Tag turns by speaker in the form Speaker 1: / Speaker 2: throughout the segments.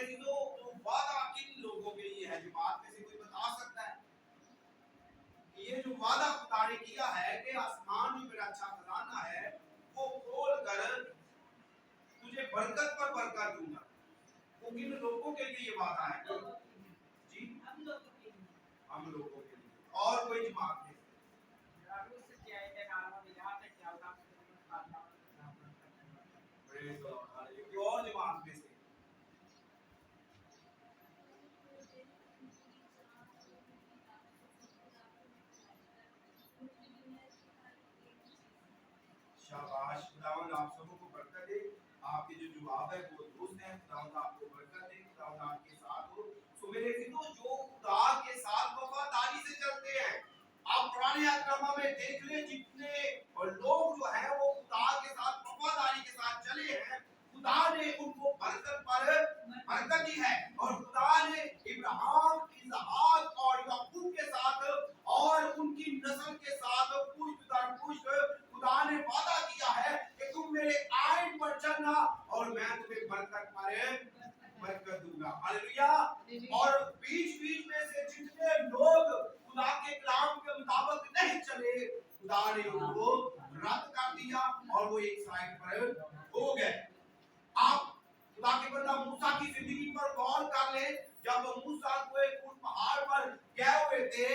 Speaker 1: चीजों तो वादा किन लोगों के लिए है? जमात में से कोई बता सकता है? ये जो वादा खुदा ने किया है कि आसमान में मेरा अच्छा खजाना है, वो खोल कर तुझे बरकत पर बरकत दूंगा, वो किन लोगों के लिए ये वादा है? जी, हम लोगों के लिए। और कोई जमात में और जमात में से शाबाश, खुदावंद आप सबों को बरकत दे। आपके जो जवाब है वो दुरुस्त है। खुदावंद आपको बरकत दे, खुदावंद आपके साथ हो। सो मेरे जीतो जो खुदा के साथ वफादारी से चलते हैं, आप पुराने अहदनामा में देख ले जितने और लोग जो है वो खुदा के साथ वफादारी के साथ चले हैं, खुदा ने उनको बरकत पर बरकत दी है। और खुदा ने इब्राहिम, इसहाक और याकूब के साथ और उनकी नस्ल के साथ पुश्त दर पुश्त खुदा ने वादा किया है कि तुम मेरे आइन पर चलना और मैं तुम्हें बरकत पर बरकत दूंगा। हालेलुया। और बीच बीच में से जितने लोग खुदा के कलाम के मुताबिक नहीं चले, खुदा ने उनको रद्द कर दिया और वो एक साइड पर हो गए। आप खुदा के बंदा मूसा की जिंदगी पर गौर कर ले। जब मूसा को एक पहाड़ पर गए हुए थे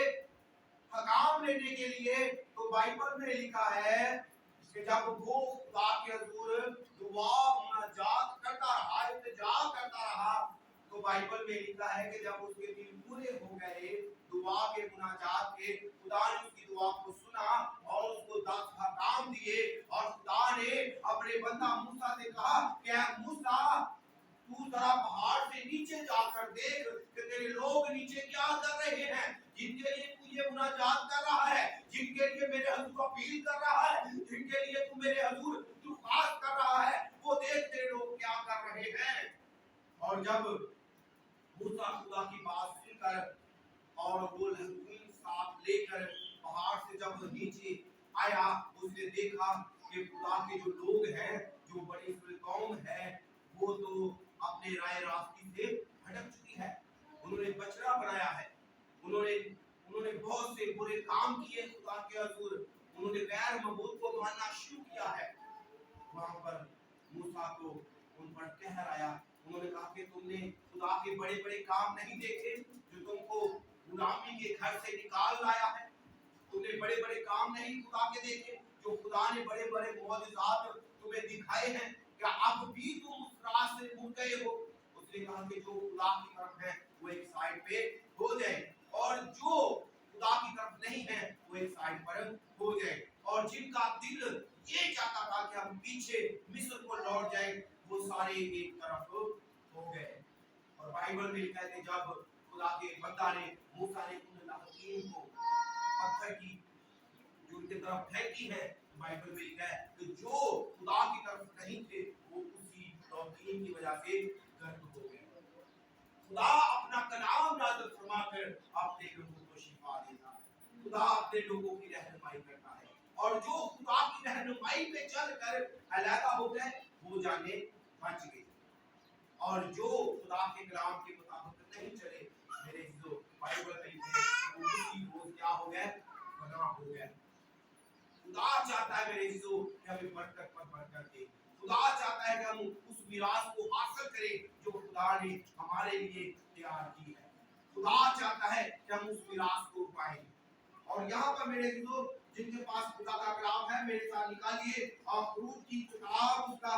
Speaker 1: हकाम लेने के लिए, तो बाइबल में लिखा है कि जब वो खुदा के हुजूर दुआ मुनाजात करता रहा, इल्तिजा करता रहा, तो बाइबल में लिखा है कि जब उसके दिल पूरे हो गए दुआ के मुनाजात के, खुदा ने उसकी दुआ को सुना और उसको 10 हकाम दिए। और खुदा ने अपने बंदा मूसा से कहा कि मूसा तू जरा पहाड़ से नीचे जाकर देख कि तेरे लोग नीचे क्या कर रहे हैं, जिनके लिए तू ये मुनाजात कर रहा है, जिनके लिए मेरे हुजूर अपील कर रहा है, जिनके लिए तू मेरे हुजूर दुआत कर रहा है, वो देख तेरे लोग क्या कर रहे हैं। और जब मूसा खुदा की बात सुनकर और वो लहसून साथ लेकर पहाड़ से जब नीचे आया, उसने देखा कि खुदा के जो लोग हैं, जो बड़ी कौम है, वो तो अपने राय रास्ते से भटक चुकी है। उन्होंने बछड़ा बनाया है, उन्होंने बहुत से बुरे काम किए खुदा के हुजूर, उन्होंने गैर मबूद को मानना शुरू किया है। वहां पर मूसा को उन पर कहर आया। उन्होंने कहा कि तुमने खुदा के बड़े बड़े काम नहीं देखे जो तुमको गुलामी के घर से निकाल लाया है, तुमने बड़े बड़े काम नहीं खुदा के देखे जो खुदा ने बड़े बड़े मौजूदात तुम्हें दिखाए हैं, क्या अब भी तुम उस राह से मुड़ गए हो? उसने कहा कि जो खुदा की तरफ है वो एक साइड पे हो जाए और जो खुदा की तरफ नहीं है वो एक साइड पर हो जाए। और जिनका दिल ये चाहता था कि हम पीछे मिस्र को लौट जाए, वो सारे एक तरफ हो गए। और बाइबल में लिखा है कि जब खुदा के बंदा ने मूसा ने उन लहकीम को पत्थर की जो उनके तरफ फेंकी है, बाइबल में लिखा है कि जो खुदा की तरफ नहीं थे वो उसी लहकीम की वजह से गर्म हो गए। खुदा अपना कलाम नाज़िल फरमाकर अपने लोगों को शिफा देता है। खुदा अपने लोगों की रहनुमाई करता है और जो खुदा की रहनुमाई पे चलकर अलहदा हो गए वो जाने बच गए। और जो खुदा के कलाम के मुताबिक नहीं चले, मेरे जो बाइबल में लिखे वो उसी रोज क्या हो गए? फना हो गए। खुदा चाहता है मेरे जो कि हमें बरकत पर बरकत दे। खुदा चाहता है कि हम उस मिरास को हासिल करें जो खुदा ने हमारे लिए तैयार की है। खुदा चाहता है कि हम उस मिरास को पाएं। और यहाँ पर मेरे जो जिनके पास खुदा का कलाम है मेरे साथ निकालिए और खरूज की किताब उसका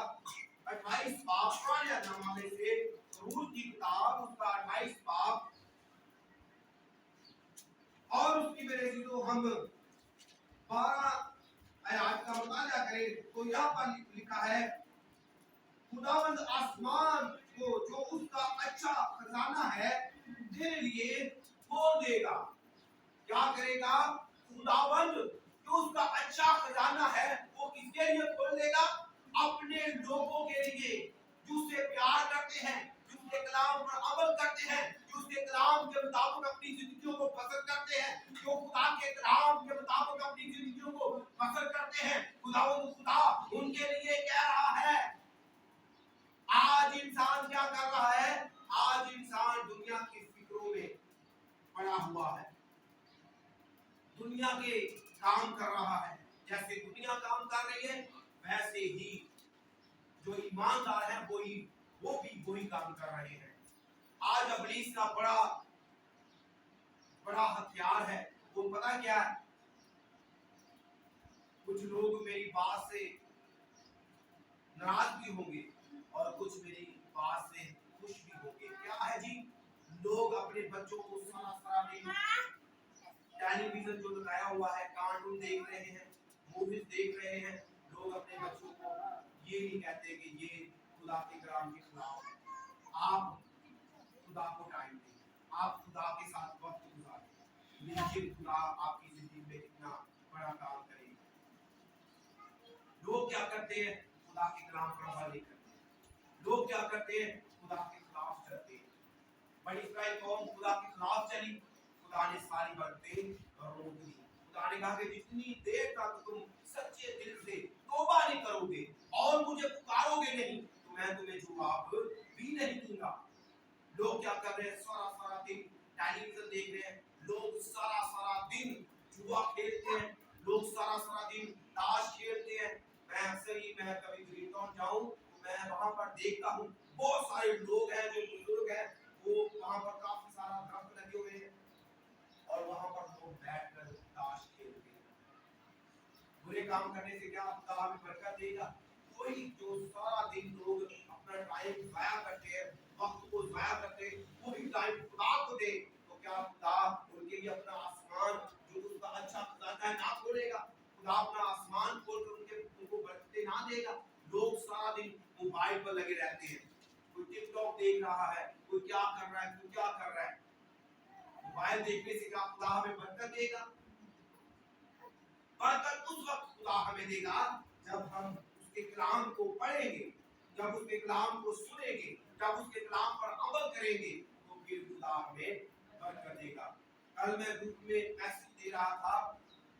Speaker 1: 28 बाब, पुराने अहदनामा में से खरूज की किताब उसका 28 बाब और उसकी मेरे जो हम 12 आयत का मुताला करें तो यहाँ पर लिखा है खुदावंद आसमान को जो उसका अच्छा खजाना है तेरे लिए खोल देगा। क्या करेगा? खुदावंद जो उसका अच्छा खजाना है वो किसके लिए खोल देगा? अपने लोगों के लिए जो उससे प्यार करते हैं, जो उसके कलाम पर अमल करते हैं, जो उसके कलाम के मुताबिक अपनी जिंदगियों को बसर करते हैं, जो खुदा के कलाम के मुताबिक अपनी जिंदगियों को बसर करते हैं। खुदावंद खुदा उनके लिए कह रहा है। आज इंसान क्या कर रहा है? आज पड़ा हुआ है, दुनिया के काम कर रहा है। जैसे दुनिया काम कर रही है वैसे ही जो ईमानदार है वो भी वही काम कर रहे हैं। आज इब्लीस का बड़ा हथियार है, वो पता क्या है? कुछ लोग मेरी बात से नाराज भी होंगे और कुछ मेरी बात से खुश भी होंगे। क्या है जी? लोग अपने बच्चों को सारा दिन टेलीविजन जो लगाया हुआ है, कार्टून देख रहे हैं, मूवीज देख रहे हैं। लोग अपने बच्चों को ये नहीं कहते कि ये खुदा के कलाम के खिलाफ है। आप खुदा को टाइम दें, आप खुदा के साथ वक्त गुजारें, देखिए खुदा आपकी जिंदगी में कितना बड़ा काम करेगा। लोग क्या करते हैं? खुदा के कलाम पर अमल नहीं करते। लोग क्या करते हैं? खुदा के खिलाफ चलते हैं। बड़ी इस्राएल कौम खुदा के खिलाफ चली, खुदा ने सारी बरकतें रोक दी। खुदा ने कहा कि जितनी देर तक तुम सच्चे दिल से तौबा नहीं करोगे और मुझे पुकारोगे नहीं तो मैं तुम्हें जवाब भी नहीं दूंगा। लोग क्या कर रहे हैं? सारा दिन टेलीविजन देख रहे हैं, लोग सारा दिन जुआ खेलते हैं, लोग सारा दिन ताश खेलते हैं। मैं कभी ग्रीन टाउन जाऊं तो मैं वहां पर देखता हूं बहुत सारे लोग हैं जो बुजुर्ग हैं, वो वहां पर काफी सारा दरख्त लगे हुए हैं और वहां पर लोग बैठकर ताश खेलते हैं। बुरे काम करने से क्या खुदा हमें बरकत देगा? कोई जो सारा दिन लोग अपना टाइम जाया करते हैं, वक्त को जाया करते हैं, वही टाइम खुदा को दे तो क्या खुदा उनके लिए अपना आसमान जो उसका अच्छा खजाना है ना खोलेगा? खुदा अपना आसमान खोलकर उनको बरकतें ना देगा? लोग सारा दिन मोबाइल पर लगे रहते हैं, कोई टिकटॉक देख रहा है, कोई क्या कर रहा है, कोई क्या कर रहा है। मोबाइल देखने से क्या खुदा हमें बरकत देगा? बरकत उस वक्त खुदा हमें देगा जब हम उसके कलाम को पढ़ेंगे, जब उसके कलाम को सुनेंगे, जब उसके कलाम पर अमल करेंगे तो फिर खुदा हमें बरकत देगा। कल मैं ग्रुप में मैसेज दे रहा था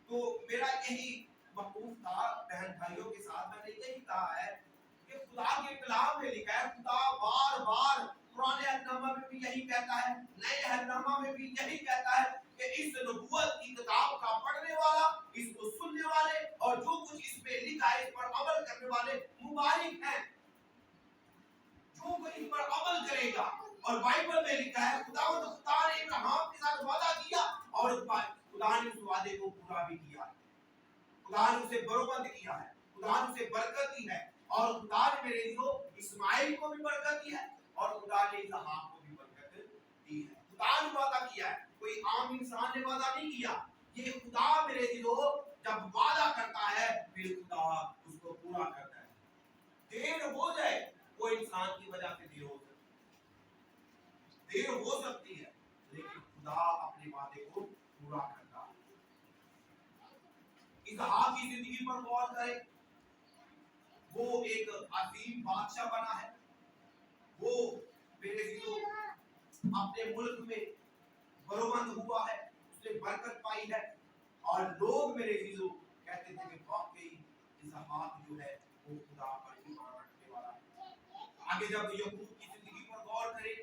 Speaker 1: तो मेरा यही मकसूद था बहन भाइयों के साथ, मैंने यही कहा है कि खुदा के कलाम में लिखा है, खुदा बार-बार पुराने अहदनामा में भी यही कहता है, नए अहदनामा में भी यही कहता है कि इस नबूवत की किताब का पढ़ने वाला, इसको सुनने वाले और जो कुछ इसमें लिखा है इस पर अमल करने वाले मुबारक हैं। जो कोई इस पर अमल करेगा, और बाइबल में लिखा है खुदा ने अब्राहम के साथ वादा किया और खुदा ने उस वादे को पूरा भी किया। खुदा ने उसे बरोबंद किया है, खुदा ने उसे बरकत दी है और खुदा ने मेरे जो इस्माइल को भी बरकत दी है और खुदा ने इसहाक को भी बरकत दी है। खुदा ने वादा किया है, कोई आम इंसान ने वादा नहीं किया। ये खुदा मेरे दिलो जब वादा करता है फिर खुदा उसको पूरा करता है। देर हो जाए वो इंसान की वजह से देर हो सकती है, लेकिन खुदा अपने वादे को पूरा करता है। इसहाक की जिंदगी पर गौर करें, वो एक अजीम बादशाह बना है, वो मेरे दिलो अपने मुल्क में बरोबंद हुआ है, उसने बरकत पाई है और लोग मेरे चीजों कहते थे कि वाकई इसहाक जो है वो खुदा पर ईमान रखने वाला है। आगे जब याकूब की जिंदगी पर गौर करें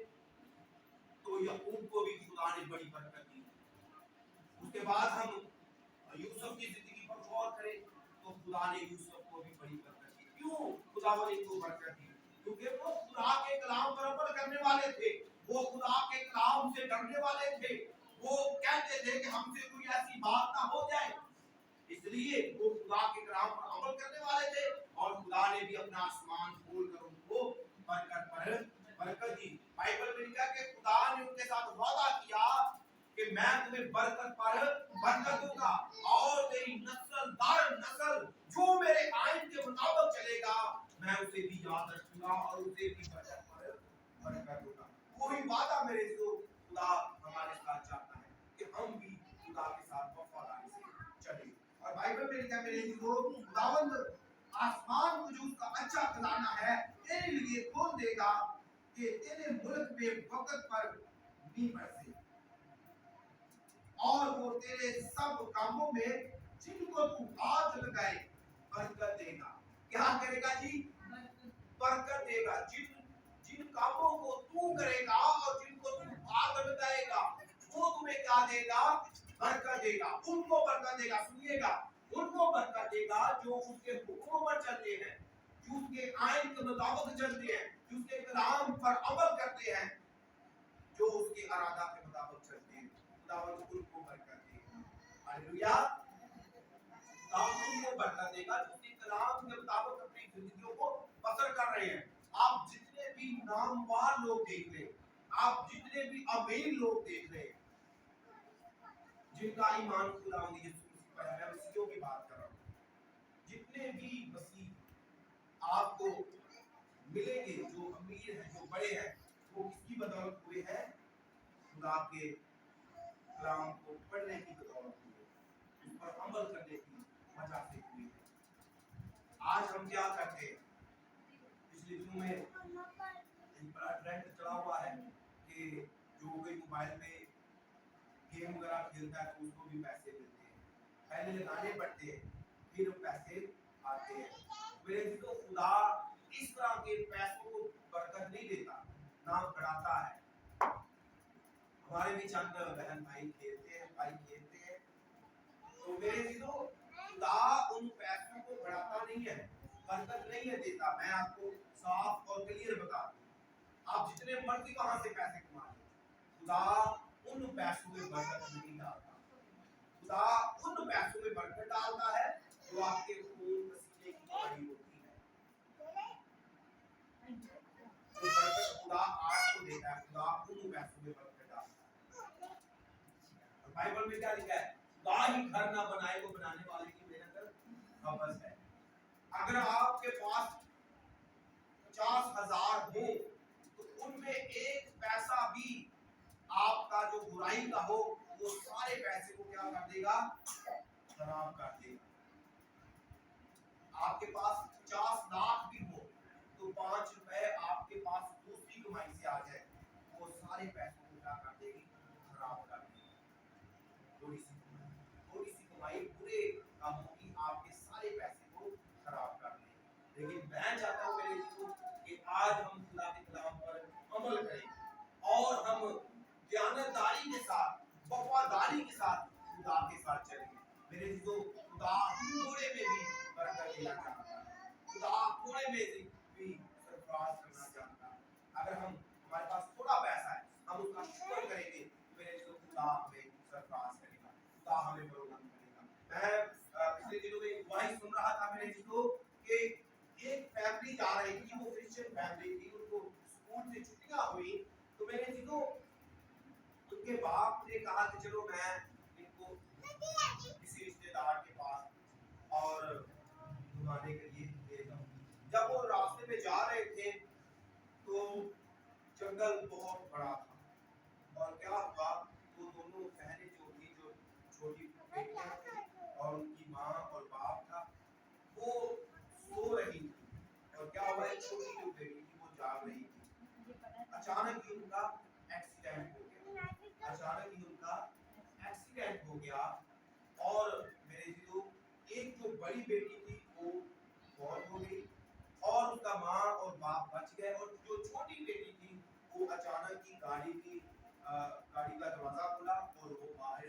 Speaker 1: तो याकूब को भी खुदा ने बड़ी बरकत दी। उसके बाद हम यूसुफ की जिंदगी पर गौर करें तो खुदा ने यूसुफ को भी बड़ी बरकत दी। क्यों खुदा ने इनको बरकत दी? क्योंकि वो खुदा के कलाम पर अमल करने वाले थे, वो खुदा के कलाम से डरने वाले थे, वो कहते थे कि हमसे कोई ऐसी बात ना हो जाए, इसलिए वो खुदा के कलाम पर अमल करने वाले थे और खुदा ने भी अपना आसमान खोलकर उनको बरकत पर बरकत दी। बाइबल में लिखा है कि खुदा ने उनके साथ वादा किया कि मैं तुम्हें बरकत पर बरकत दूंगा और तेरी नस्ल दर नस्ल जो मेरे आईन के मुताबिक चलेगा मैं उसे भी याद रखूंगा और उसे भी बरकत पर बरकत दूंगा। वही वादा मेरे जो खुदा हमारे साथ चाहता है कि हम भी खुदा के साथ वफादारी से चलें। और बाइबल में लिखा है मेरे जो खुदावंद आसमान को जो उसका अच्छा खजाना है तेरे लिए खोल देगा कि तेरे मुल्क में वक्त पर नी बरसे और वो तेरे सब कामों में जिनको तू हाथ लगाए बरकत देगा। क्या करेगा जी? बरकत देगा। जिन जिन कामों को तू करेगा और जिनको तू हाथ लगाएगा, वो तुम्हें क्या देगा? बरकत देगा। उनको बरकत देगा, सुनिएगा, उनको बरकत देगा जो उसके हुक्मों पर चलते हैं, जो उसके आयन के मुताबिक चलते हैं, जो उसके कलाम पर अमल करते हैं, जो उसके इरादा के मुताबिक चलते हैं। खुदावंद उनको बरकत देगा। हालेलुया। खुदावंद उनको बरकत देगा जो उसके कलाम के मुताबिक अपनी जिंदगियों को बसर कर रहे हैं। आप जितने भी नामवार लोग देख रहे हैं, आप जितने भी अमीर लोग देख रहे हैं, जिनका ईमान खुदावंद यीशु मसीह पर है, मैं मसीहियों की बात कर रहा हूँ, जितने भी मसीह आपको मिलेंगे, जो अमीर हैं, जो बड़े हैं, वो किसकी बदौलत हुए हैं? खुदा के कलाम को पढ़ने की बदौलत हुए, उस पर अमल करने की वजह से हुए हैं। आज हम क्या करते हैं? पिछले दिनों में एक बड़ा ट्रेंड चला हुआ है कि जो कोई मोबाइल में गेम वगैरह खेलता है तो उसको भी पैसे मिलते हैं, पहले लगाने पड़ते हैं, फिर पैसे आते हैं। मेरे तो खुदा इस तरह के पैसों को बरकत नहीं देता, ना बढ़ाता है। हमारे भी चंद बहन भाई खेलते हैं, तो मेरे तो खुदा उन पैसों को बढ़ाता नहीं है, बरकत नहीं है देता। मैं आपको साफ और क्लियर बता दूं, आप जितने मर्जी वहां से पैसे कमा लें, खुदा उन पैसों में बरकत नहीं डालता। खुदा उन पैसों में बरकत डालता है जो आपके खून पसीने की कमाई होती है। जो बरकत खुदा आपको देता है, खुदा उन पैसों में बरकत डालता है। और बाइबल में क्या लिखा है? खुदा ही घर ना बनाए वो बनाने वाले की मेहनत वापस है। अगर आपके पास 50,000 हो तो उनमें एक पैसा भी आपका जो बुराई का हो, वो सारे पैसे को क्या कर देगा? खराब कर देगा। आपके पास 50 लाख भी हो तो 5 रुपए आपके पास दूसरी कमाई से आ जाए, वो सारे पैसों को क्या कर देगी? खराब कर देगी। थोड़ी सी कमाई बुरे कामों की आपके सारे पैसे को खराब कर देगी। लेकिन मैं चाहता हूँ मेरे जीवन कि आज हम खुदा के कलाम पर अमल करें और हम दयानतदारी के साथ, वफादारी के साथ खुदा के साथ चलेंगे। मेरे जो खुदा थोड़े में भी बरकत देना चाहता है, खुदा थोड़े में भी सरफराज करना चाहता है। अगर हमारे पास थोड़ा पैसा है, हम उसका शुक्र करेंगे, मेरे जो खुदा हमें सरफराज करेगा, खुदा हमें बरकत करेगा। मैं पिछले दिनों में वही सुन रहा था मेरे जो कि एक फैमिली जा रही थी, वो क्रिश्चियन फैमिली थी, उनको स्कूल से छुट्टियां हुई, तो मेरे जीतो उनके बाप ने कहा कि चलो मैं इनको किसी रिश्तेदार के पास और घुमाने के लिए ले जाऊं। जब वो रास्ते में जा रहे थे तो जंगल बहुत बड़ा था, और क्या हुआ, वो दोनों बहनें जो थी, जो छोटी बेटियां थी और उनकी माँ और बाप था, वो सो रही थी। और क्या हुआ, एक छोटी जो बेटी थी वो जाग रही थी। अचानक ही उनका एक्सीडेंट हो गया, और मेरे जो एक जो बड़ी बेटी थी वो मौत हो गई, और उसका माँ और बाप बच गए, और जो छोटी बेटी थी वो अचानक ही गाड़ी का दरवाजा खुला और वो बाहर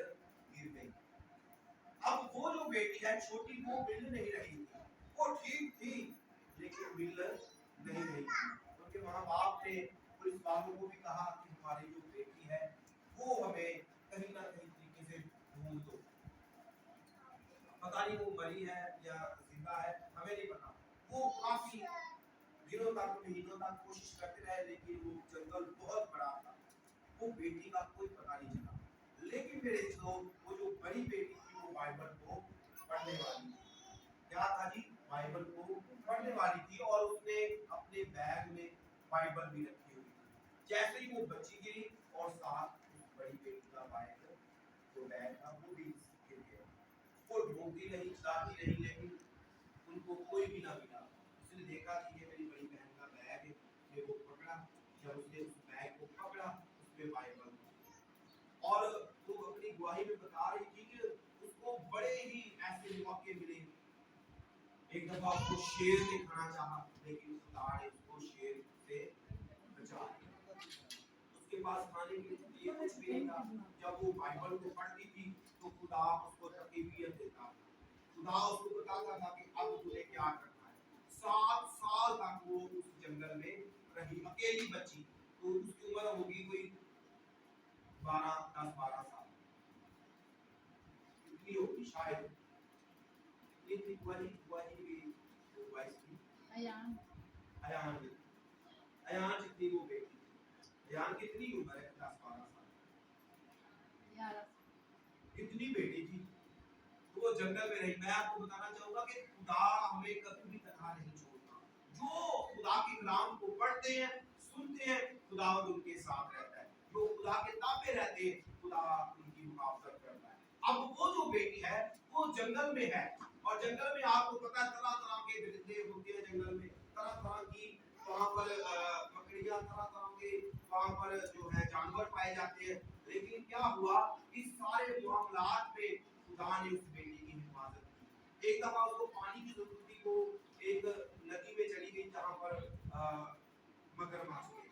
Speaker 1: गिर गई। अब वो जो बेटी है छोटी, वो मिल नहीं रही थी, वो ठीक थी लेकिन मिल नहीं रही थी। उनके माँ बाप ने पुलिस वालों को भी कहा कि हमारी जो बेटी है वो हमें कहीं ना कहीं तरीके से ढूंढ दो, पता नहीं वो मरी है या जिंदा है, हमें नहीं पता। वो काफी दिनों तक, महीनों तक कोशिश करते रहे, लेकिन वो जंगल बहुत बड़ा था, वो बेटी का कोई पता नहीं चला। लेकिन मेरे दोस्त, वो जो बड़ी बेटी थी वो बाइबल को पढ़ने वाली थी। क्या था जी? बाइबल को पढ़ने वाली थी, और उसने अपने बैग में बाइबल भी रखी हुई थी। जैसे ही वो बच्ची गिरी और साथ उस बड़ी बेटी का बैग था वो भी गिर गया। वो ढूंढती रही, चिल्लाती रही, लेकिन उनको कोई भी ना मिला। उसने देखा कि ये मेरी बड़ी बहन का बैग है, उसने वो पकड़ा। जब उसने उस बैग को पकड़ा, उसमें बाइबल, और वो अपनी गवाही में बता रही थी कि उसको बड़े ही ऐसे मौके मिले। एक दफा उसको शेर ने खाना चाहा, लेकिन खुदा ने उसको शेर से बचा लिया। उसके पास खाने के लिए कुछ भी नहीं था। जब वो बाइबल को पढ़ती थी तो खुदा उसको तरकीबियत देता था, खुदा उसको बताता था कि अब तुम्हें क्या करना है। 7 साल तक वो उस जंगल में रही, अकेली बच्ची, तो उसकी उम्र होगी कोई 10-12 साल, इतनी होगी शायद, इतनी वाली भी 22 की। अयान जितनी वो बेटी, अयान कितनी उम्र है? 10-12 साल, इतनी बेटी थी, तो वो जंगल में रही। मैं आपको बताना चाहूंगा कि खुदा हमें कभी भी तनहा नहीं छोड़ता। जो खुदा के कलाम को पढ़ते हैं, सुनते हैं, खुदा उनके साथ रहता है। जो खुदा के ताबे रहते हैं, खुदा उनकी मुहाफजत करता है। अब वो जो बेटी है वो जंगल में है, और जंगल में आपको पता है तरह तरह के दरिंदे होते हैं, जंगल में तरह तरह की वहाँ पर मकड़ियाँ, तरह तरह के वहाँ पर जो है जानवर पाए जाते हैं। लेकिन क्या हुआ, इस सारे मामलात में खुदा ने उस बेटी की हिफाजत की। एक दफा उसको पानी की जरूरत थी, वो एक नदी में चली गई जहाँ पर मगरमच्छ थे।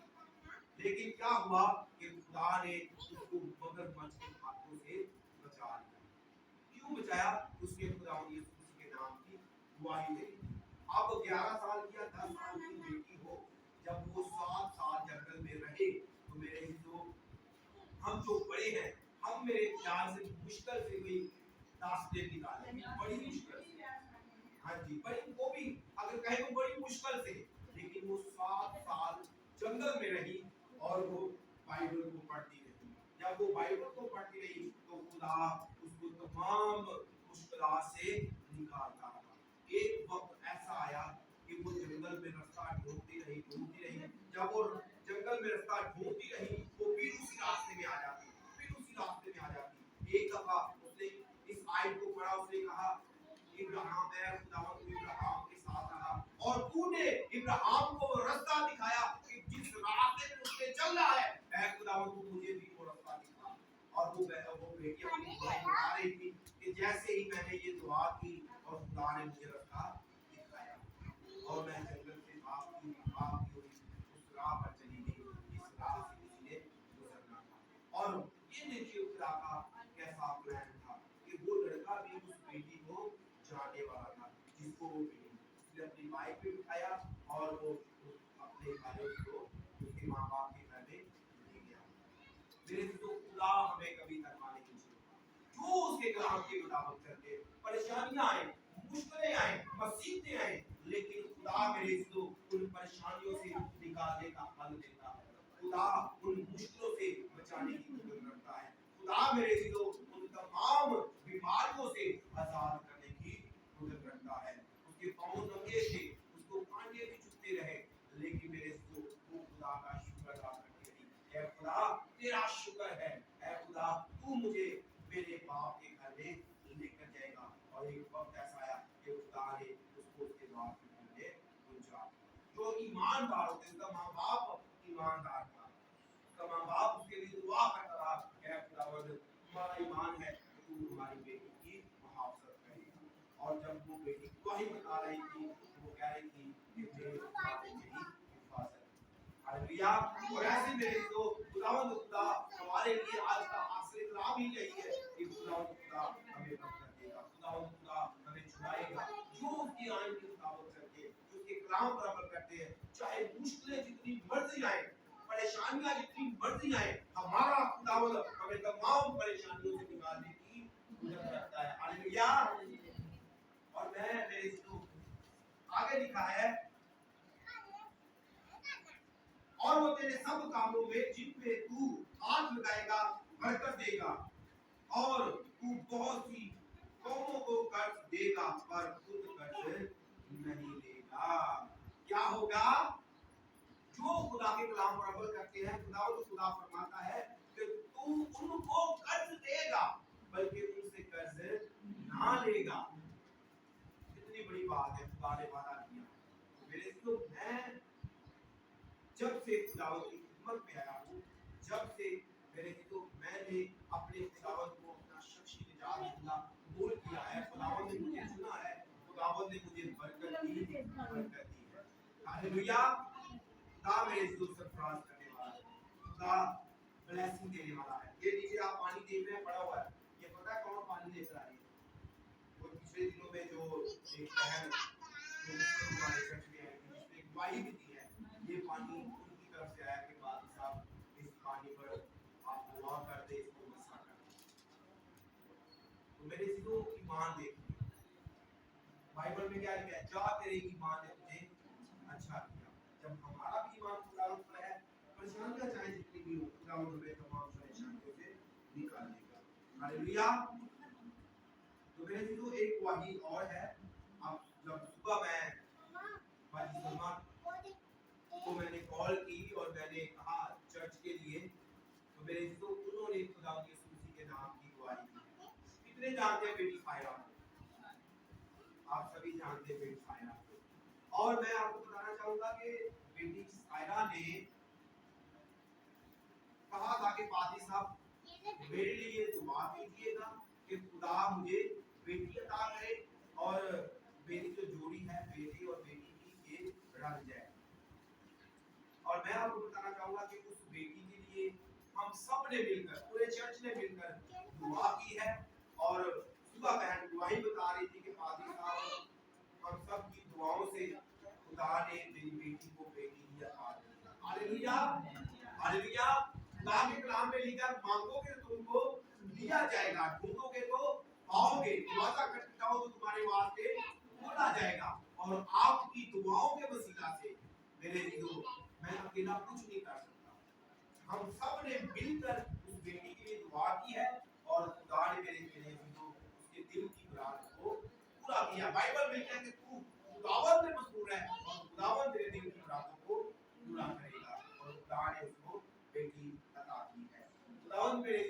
Speaker 1: लेकिन क्या हुआ कि खुदा ने उसको मगरमच्छ के हाथों से बचा लिया। क्यों बचाया? उसके खुदा ने यीशु के नाम की गवाही दे दी। अब 11 साल की या 10 साल की बेटी हो, जब वो 7 साल जंगल में रहे, तो मेरे जो हम जो बड़े हैं, हम मेरे ख्याल से मुश्किल से कोई 10 दिन निकालेंगे, बड़ी मुश्किल से। हाँ जी, बड़ी, वो भी अगर कहें तो बड़ी मुश्किल से। लेकिन वो 7 साल जंगल में रही और वो बाइबल को पढ़ती रही। जब वो बाइबल को पढ़ती रही तो खुदा उसको तमाम मुश्किलात से निकालता रहा। एक वक्त ऐसा आया कि वो जंगल में रास्ता ढूंढती रही। जब वो जंगल में रास्ता ढूंढती रही, वो फिर उसी रास्ते में आ जाती। एक दफा उसने इस आयत को पढ़ा, उसने कहा, इब्राहिम है, खुदावंद इब्राहिम के साथ रहा और तूने इब्राहिम को रास्ता दिखाया कि जिस रास्ते पे उसने चलना है, ऐ खुदावंद तू मुझे भी वो रास्ता दिखा। और वो बेटी अपनी दुआ बता रही थी कि जैसे ही मैंने ये दुआ की और खुदा ने मुझे रास्ता दिखाया, और मैं जंगल से भागती हुई उस राह पर चली गई जिस राह से किसी ने गुजरना था। और ये देखिए खुदा का कैसा प्लान था कि वो लड़का भी उस बेटी को जाने वाला था, जिसको वो बेटी उसने अपनी बाइक पे बिठाया और वो अपने घरे उसको उसके माँ बाप के घर में ले गया। मेरे तो खुदा हमें कभी तनहा नहीं छोड़ता। जो उसके कलाम के मुताबिक चलते, परेशानियां आए, मुश्किलें आए, मुसीबतें आए, लेकिन खुदा मेरे तो उन परेशानियों से निकालने का हल देता है। खुदा उन मुश्किलों से बचाने की कुदरत रखता है। खुदा मेरे तो उन तमाम बीमारियों से आजाद करने की कुदरत रखता है। उसके पांव नंगे थे, उसको कांटे भी चुभते रहे, लेकिन मेरे तो वो खुदा का शुक्र अदा करती रही। ऐ खुदा तेरा शुक्र है, ऐ खुदा तू मुझे मेरे बाप के घर में लेकर जाएगा। और एक वक्त ऐसा आया कि खुदा ने उसको उसके बाप के घर में पहुंचा। जो ईमानदार होते हैं, उसका माँ बाप ईमानदार था, उसका माँ बाप उसके लिए दुआ करता रहा, ऐ खुदावंद तुम्हारा ईमान है, तू हमारी बेटी की मुहाफजत करेगा। और जब वो बेटी वही बता रही थी, वो कह रही थी कि मेरे खुदा ने मेरी हिफाजत की। हालेलुया। और ऐसे मेरे तो खुदावंद खुदा हमारे लिए आज का आखिरी कलाम ही यही है कि खुदावंद खुदा हमें बरकत देगा, खुदावंद खुदा हमें छुड़ाएगा। जो उसकी आयन के मुताबिक करके, जो उसके कलाम पर अमल करते हैं, चाहे मुश्किलें जितनी मर्जी आए, परेशानियां जितनी मर्जी आए, हमारा खुदावंद हमें तमाम परेशानियों से निकालने की कुदरत रखता है। हालेलुया। और मैं मेरे इसको आगे लिखा है, और वो तेरे सब कामों में जिन पे तू हाथ लगाएगा बरकत देगा, और तू बहुत सी कौमों को कर्ज देगा पर खुद कर्ज नहीं लेगा। क्या होगा? जो खुदा के कलाम पर अमल करते हैं, खुदा फरमाता है कि तू उनको कर्ज देगा बल्कि उनसे कर्ज ना लेगा। कितनी बड़ी बात है, खुदा ने वादा किया। मेरे दोस्तों, मैं जब से खुदावंद की खिदमत में आया हूँ, जब से मेरे तो मैंने अपने खुदावंद को अपना शख्सी निजात जिंदा कबूल किया है, खुदावंद ने मुझे चुना है, खुदावंद ने मुझे बरकत दी है। हालेलुया। खुदा मेरे दोस्त सरफराज करने वाला है। खुदा ब्लेसिंग देने वाला है। ये नीचे आप पानी देख रहे हैं पड़ा हुआ है, ये पता है कौन पानी लेकर आई है? वो पिछले दिनों में जो एक बहन जो हमारे चर्च में आई थी, जिसने गवाही भी दी है, ये पानी उनकी तरफ से आया कि पादी साहब इस पानी पर आप दुआ कर दे, इसको मसा कर दे। तो मेरे चीजों ईमान देखिए, बाइबल में क्या लिखा है? जा तेरे ईमान ने तुझे अच्छा किया। जब हमारा भी ईमान खुदा पर है, परेशानियां चाहे जितनी भी हो, खुदा हमें तमाम परेशानियों से निकाल देगा। हालेलुया। तो मेरे चीजों एक गवाही और है। अब जब सुबह मैं बाजी सलमान को मैंने कॉल की और मैंने कहा चर्च के लिए, तो मेरे चीजों उन्होंने खुदा यीशु मसीह के नाम की गवाही दी। कितने जानते हैं बेटी फायरा? आप सभी जानते हैं बेटी फायरा। और मैं आपको बताना चाहूंगा कि बेटी फायरा ने कहा था कि पादी साहब मेरे लिए दुआ कीजिएगा कि खुदा मुझे बेटी अता करे और मेरी जो जोड़ी है बेटी और बेटी की ये रल जाए। और मैं आपको बताना चाहूंगा कि उस बेटी के लिए हम सब ने मिलकर, पूरे चर्च ने मिलकर दुआ की है। और सुबह बहन दुआई बता रही थी कि पादी साहब हम सब की दुआओं से खुदा ने मेरी बेटी को बेटी दिया। Hallelujah, hallelujah. खुदा के कलाम में लिखा है, मांगोगे तो तुमको दिया जाएगा, ढूंढोगे तो पाओगे, दरवाजा खटखटाओ तो तुम्हारे वास्ते खोला जाएगा। और आपकी दुआओं के वसीला से मेरे दिलों मैं अकेला कुछ नहीं कर सकता। हम सब ने मिलकर उस बेटी के लिए दुआ की है और खुदा ने मेरे दिलों उसके दिल की मुराद को पूरा किया। बाइबल में कहता है कि तू खुदावंद में मशहूर है और खुदावंद तेरे दिल की मुरादों को पूरा करेगा। और खुदा ने उसको बेटी अता की है। खुदावंद मेरे